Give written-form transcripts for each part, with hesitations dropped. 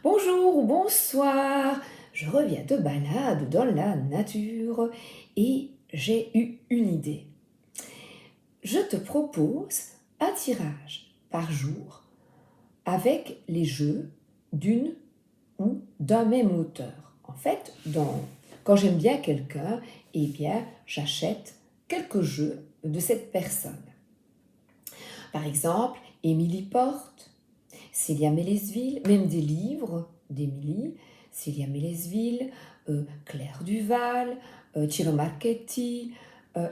Bonjour ou bonsoir, je reviens de balade dans la nature et j'ai eu une idée. Je te propose un tirage par jour avec les jeux d'une ou d'un même auteur. En fait, quand j'aime bien quelqu'un, eh bien, j'achète quelques jeux de cette personne. Par exemple, Émilie Porte, Célia Mélesville, même des livres d'Émilie, Célia Mélesville, Claire Duval, Ciro Marchetti,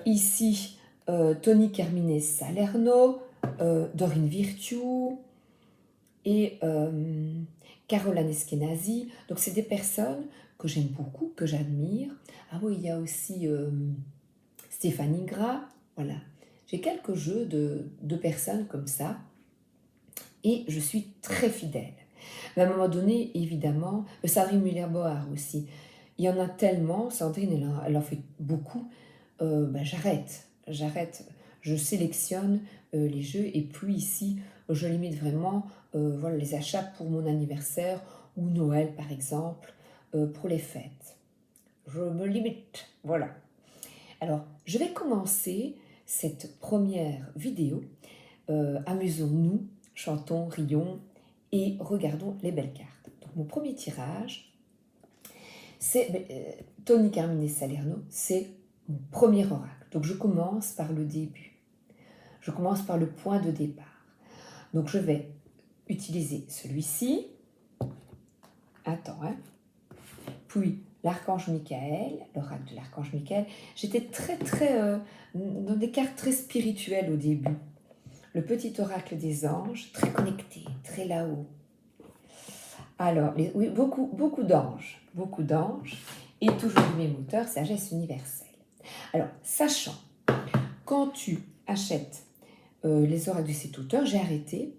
ici Tony Carmine Salerno, Dorine Virtue et Caroline Eskenazi. Donc c'est des personnes que j'aime beaucoup, que j'admire. Ah oui, il y a aussi Stéphanie Gras, voilà. J'ai quelques jeux de personnes comme ça et je suis très fidèle. Mais à un moment donné, évidemment, Sandrine Muller-Bohar aussi. Il y en a tellement, Sandrine, elle en fait beaucoup. J'arrête. Je sélectionne les jeux et puis ici, je limite vraiment voilà, les achats pour mon anniversaire ou Noël, par exemple, pour les fêtes. Je me limite, voilà. Alors, je vais commencer cette première vidéo. Amusons-nous, chantons, rions et regardons les belles cartes. Donc, mon premier tirage, c'est Tony Carmine Salerno, c'est mon premier oracle. Donc, je commence par le début. Je commence par le point de départ. Donc, je vais utiliser celui-ci. Attends, hein. Puis, l'archange Michael, l'oracle de l'archange Michael. J'étais très, dans des cartes très spirituelles au début. Le petit oracle des anges, très connecté, très là-haut. Alors, oui, beaucoup d'anges, et toujours du même auteur, sagesse universelle. Alors, sachant, quand tu achètes les oracles de cet auteur, j'ai arrêté,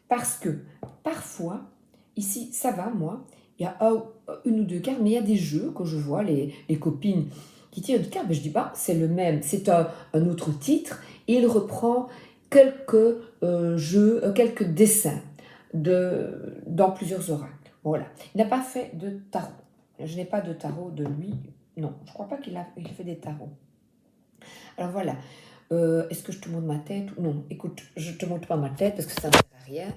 parce que parfois, ici, ça va, moi, il y a une ou deux cartes, mais il y a des jeux que je vois, les copines qui tirent une carte, mais je dis, bah, c'est le même, c'est un autre titre, et il reprend quelques jeux, quelques dessins dans plusieurs oracles. Voilà. Il n'a pas fait de tarot. Je n'ai pas de tarot de lui. Non, je ne crois pas qu'il fait des tarots. Alors voilà. Est-ce que je te montre ma tête? Non, écoute, je ne te montre pas ma tête parce que ça ne sert à rien.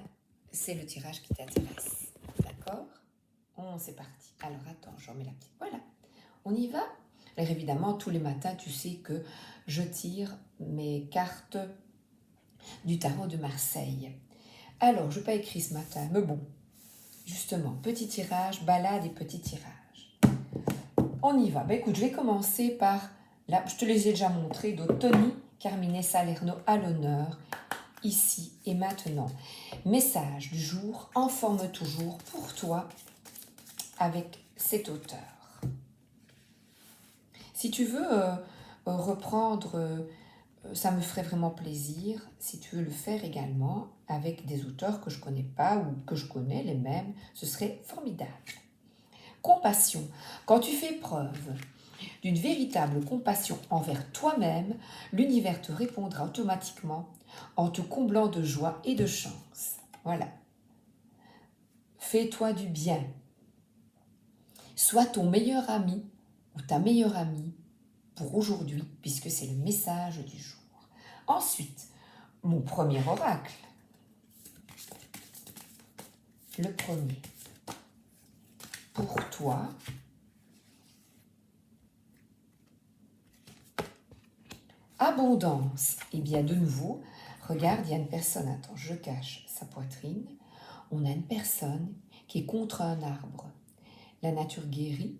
C'est le tirage qui t'intéresse. D'accord? C'est parti. Alors attends, je remets la petite. Voilà. On y va? Alors évidemment, tous les matins, tu sais que je tire mes cartes du tarot de Marseille. Alors, je n'ai pas écrit ce matin, mais bon, justement, petit tirage, balade et petit tirage. On y va. Ben écoute, je vais commencer par, là, je te les ai déjà montrés, de Tony Carmine Salerno à l'honneur, ici et maintenant. Message du jour, en forme toujours pour toi avec cet auteur. Si tu veux reprendre, ça me ferait vraiment plaisir. Si tu veux le faire également avec des auteurs que je ne connais pas ou que je connais les mêmes, ce serait formidable. Compassion. Quand tu fais preuve d'une véritable compassion envers toi-même, l'univers te répondra automatiquement en te comblant de joie et de chance. Voilà. Fais-toi du bien. Sois ton meilleur ami ou ta meilleure amie pour aujourd'hui, puisque c'est le message du jour. Ensuite, mon premier oracle. Le premier. Pour toi, abondance. Et bien de nouveau, regarde, il y a une personne, attends, je cache sa poitrine. On a une personne qui est contre un arbre. La nature guérit.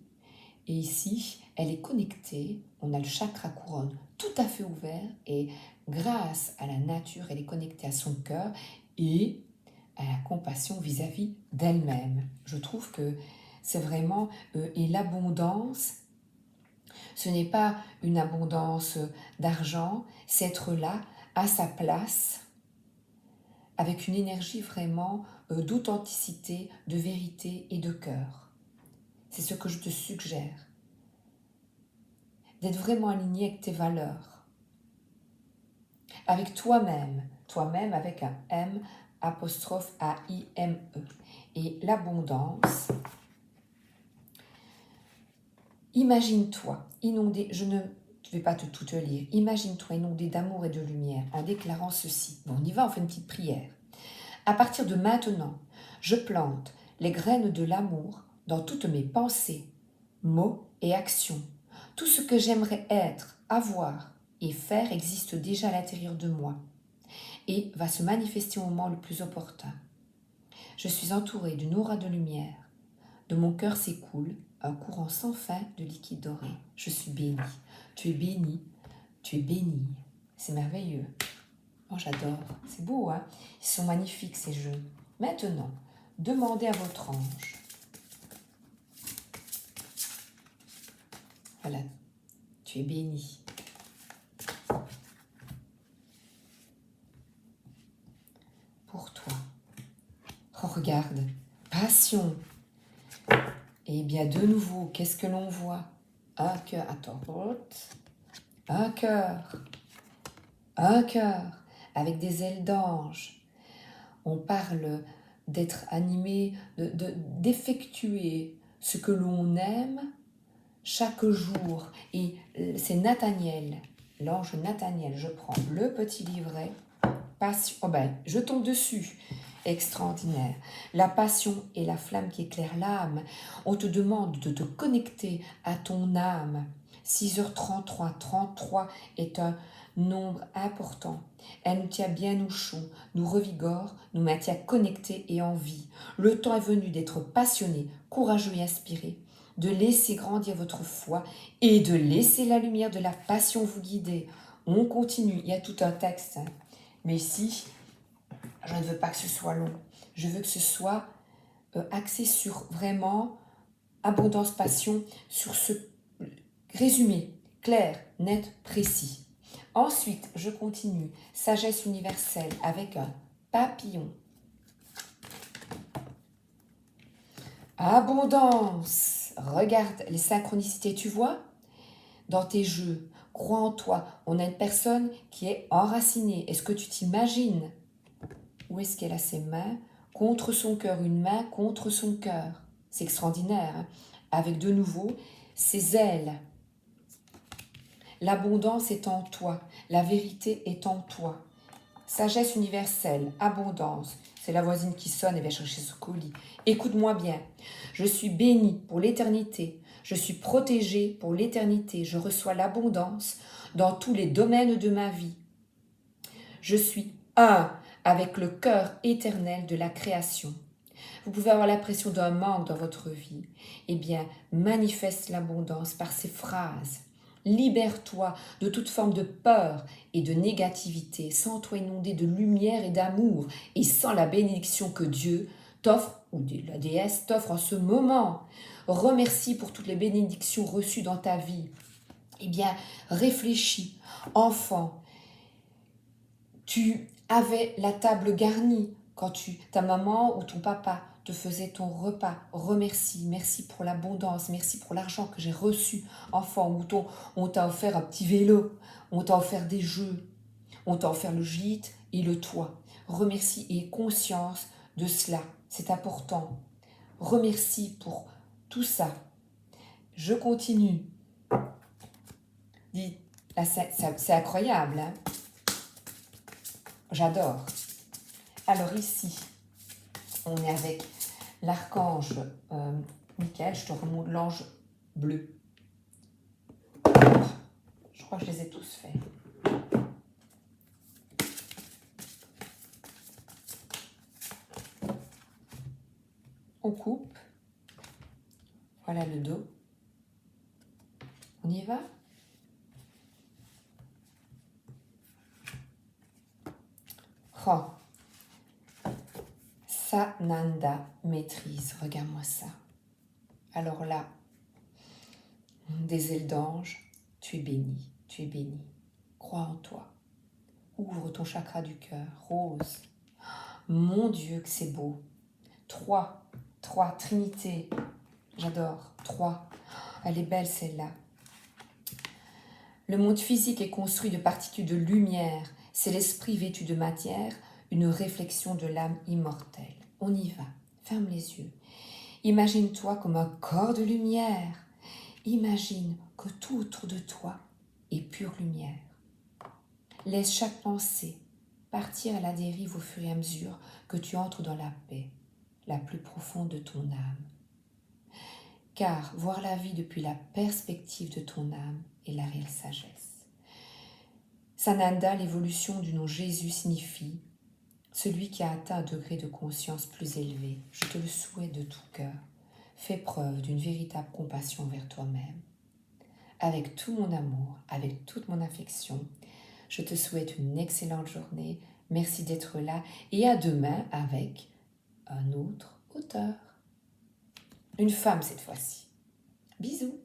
Et ici, elle est connectée. On a le chakra couronne tout à fait ouvert. Et grâce à la nature, elle est connectée à son cœur et à la compassion vis-à-vis d'elle-même. Je trouve que c'est vraiment... et l'abondance, ce n'est pas une abondance d'argent, c'est être là, à sa place, avec une énergie vraiment d'authenticité, de vérité et de cœur. C'est ce que je te suggère. D'être vraiment aligné avec tes valeurs. Avec toi-même avec un M apostrophe A-I-M-E. et l'abondance. Imagine-toi inondé, je ne vais pas tout te lire, imagine-toi inondé d'amour et de lumière en déclarant ceci. Bon, on y va, on fait une petite prière. À partir de maintenant, je plante les graines de l'amour dans toutes mes pensées, mots et actions. Tout ce que j'aimerais être, avoir et faire existe déjà à l'intérieur de moi et va se manifester au moment le plus opportun. Je suis entourée d'une aura de lumière. De mon cœur s'écoule un courant sans fin de liquide doré. Je suis bénie. Tu es bénie. Tu es bénie. C'est merveilleux. Oh, j'adore. C'est beau, hein? Ils sont magnifiques, ces jeux. Maintenant, demandez à votre ange. Voilà. Tu es bénie. Pour toi. Oh, regarde. Passion. Et bien, de nouveau, qu'est-ce que l'on voit? Un cœur. Attends. Un cœur. Un cœur. Avec des ailes d'ange. On parle d'être animé, d'effectuer ce que l'on aime chaque jour. Et c'est Nathaniel, l'ange Nathaniel. Je prends le petit livret. Passion. Oh ben, je tombe dessus. Extraordinaire. La passion est la flamme qui éclaire l'âme. On te demande de te connecter à ton âme. 6h33, 33 est un nombre important. Elle nous tient bien au chaud, nous revigore, nous maintient connectés et en vie. Le temps est venu d'être passionné, courageux et inspiré, de laisser grandir votre foi et de laisser la lumière de la passion vous guider. On continue, il y a tout un texte, hein. Mais ici, je ne veux pas que ce soit long. Je veux que ce soit axé sur vraiment abondance, passion, sur ce résumé clair, net, précis. Ensuite, je continue. Sagesse universelle avec un papillon. Abondance. Regarde les synchronicités, tu vois? Dans tes jeux, crois en toi. On a une personne qui est enracinée. Est-ce que tu t'imagines? Où est-ce qu'elle a ses mains? Contre son cœur, une main contre son cœur. C'est extraordinaire, hein? Avec de nouveau ses ailes. L'abondance est en toi, la vérité est en toi. Sagesse universelle, abondance. C'est la voisine qui sonne et va chercher ce colis. Écoute-moi bien. Je suis bénie pour l'éternité. Je suis protégée pour l'éternité. Je reçois l'abondance dans tous les domaines de ma vie. Je suis un avec le cœur éternel de la création. Vous pouvez avoir l'impression d'un manque dans votre vie. Eh bien, manifeste l'abondance par ces phrases. Libère-toi de toute forme de peur et de négativité. Sens-toi inondé de lumière et d'amour et sans la bénédiction que Dieu t'offre, ou la déesse t'offre en ce moment. Remercie pour toutes les bénédictions reçues dans ta vie. Eh bien, réfléchis. Enfant, tu avais la table garnie quand ta maman ou ton papa te faisait ton repas. Remercie, merci pour l'abondance, merci pour l'argent que j'ai reçu, enfant, ou on t'a offert un petit vélo, on t'a offert des jeux, on t'a offert le gîte et le toit. Remercie et aie conscience de cela, c'est important. Remercie pour tout ça. Je continue. Dis, là, c'est incroyable, hein? J'adore. Alors ici, on est avec l'archange Michael, je te remonte l'ange bleu. Je crois que je les ai tous faits. On coupe. Voilà le dos. On y va? Oh. Sananda, maîtrise, regarde-moi ça. Alors là, des ailes d'ange, tu es béni, tu es béni. Crois en toi. Ouvre ton chakra du cœur, rose. Mon Dieu, que c'est beau. 3, Trinité. J'adore. 3. Elle est belle celle-là. Le monde physique est construit de particules de lumière. C'est l'esprit vêtu de matière, une réflexion de l'âme immortelle. On y va. Ferme les yeux. Imagine-toi comme un corps de lumière. Imagine que tout autour de toi est pure lumière. Laisse chaque pensée partir à la dérive au fur et à mesure que tu entres dans la paix, la plus profonde de ton âme. Car voir la vie depuis la perspective de ton âme est la réelle sagesse. Sananda, l'évolution du nom Jésus signifie celui qui a atteint un degré de conscience plus élevé. Je te le souhaite de tout cœur. Fais preuve d'une véritable compassion envers toi-même. Avec tout mon amour, avec toute mon affection, je te souhaite une excellente journée. Merci d'être là et à demain avec un autre auteur. Une femme cette fois-ci. Bisous.